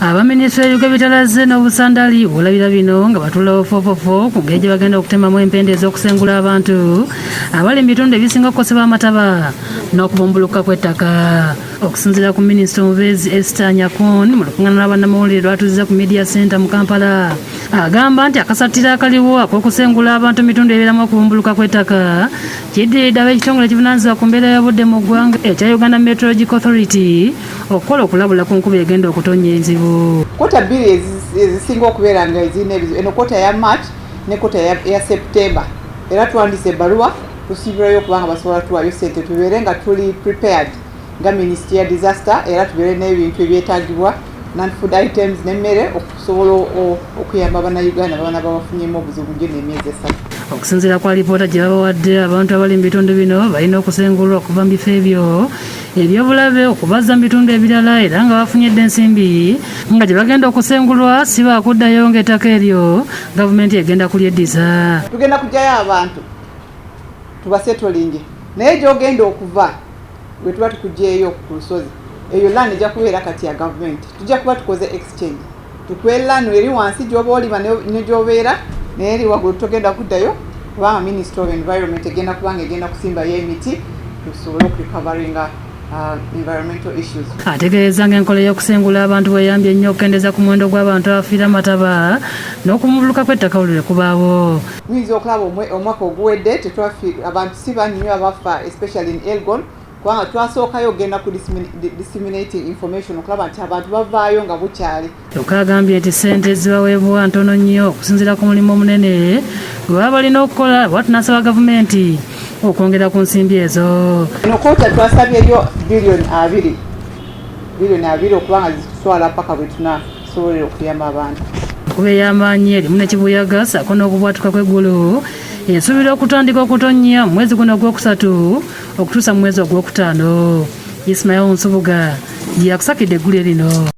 Abaminisitule y'ebitalaze n'obusandali olabira bino nga batula ofofofo ku ngeri gye bagenda okutemamu empenda ez'okusengula abantu abali mu bitundu ebisinga okukosebwa amataba n'okubumbulukuka kw'ettaka. Okusinziira ku minisita omubeezi Esther Nyakun mu lukuŋŋaana lw'abannamawulire lwatuuziza ku Media Center mu Kampala, agamba nti akasatira akaliwo ak'okusengula abantu mu bitundu ebiramu okubumbulukuka kw'ettaka kiddiridde ab'ekitongole ekivunaanyizibwa ku mbeera y'obudde mu ggwanga ekya Uganda Meteorological Authority okukola okulabula ku nkuba egenda okutonnya enzibu. Kota bbiri ezisinga okubeera nga ezirina ebizibu, eno kota ya March ne kota ya September, era tuwandiise ebbaluwa tusiibirayo okubanga basobola tuwaayo ssente tubeere nga tuli prepared nga Ministry ya disaster, era tubeere n'ebintu ebyetaagibwa non-food items n'emmere okusobola okuyamba Bannayuganda babana babafunyemu obuzibu gino emyezi esatu. Okusinziira kwa lipoota gye babawadde, abantu abali mu bitundu bino balina okusengulwa okuva mu bifo ebyo ebyobulabe okubazza mu bitundu ebirala, era nga bafunyidde ensimbi nga gye bagenda okusengulwa si baakuddayo ng'ettaka eryo gavumenti egenda kulyeddiza. Tugenda kuggyayo abantu tubasetolinge, naye gy'ogenda okuva bwe tuba tukuggyeeyo ku lusozi eyo land ejja kubeera kati ya gavumenti. Tujja kuba tukoze exchange, tukuwe land eri wansi gy'oba oliba ne gy'obeera naye eri waggulu togenda kuddayo kubanga Ministry of Environment egenda kubanga egenda kusimbayo emiti tusobole okurecoveringa environmental issues. Ategeeza ng'enkola y'okusengula abantu bweyambye nnyo okukendeeza ku muwendo gw'abantu abafiira amataba n'okumubuluka kw'ettaka olwo kubaawo. Muyinza okulaba omwaka oguwedde abantu si bannyo abafa, especially in Elgon, kubanga twasookayo ogenda ku disseminating information okulaba nti abantu bavaayo nga bukyali. Kyokka agambye nti ssente ezibaweebwa ntono nnyo okusinziira ku mulimu omunene gwe baba balina okukola. Bwatunasaba gavumenti okwongera ku nsimbi ezo. Eno kota twasabyeyo biliyoni 2 okubanga zitutwala paka bwe tunasobolera okuyamba abantu. Enkuba ey'amaanyi erimu n'ekibuyaga ssaako n'okubwatuka kw'eggulu esuubirwa okutandika okutonnya mu mwezi guno ogwokusatu okutuusa mu mwezi ogwokutaano. Ismail Nsubuga yakusakidde eggulu erino.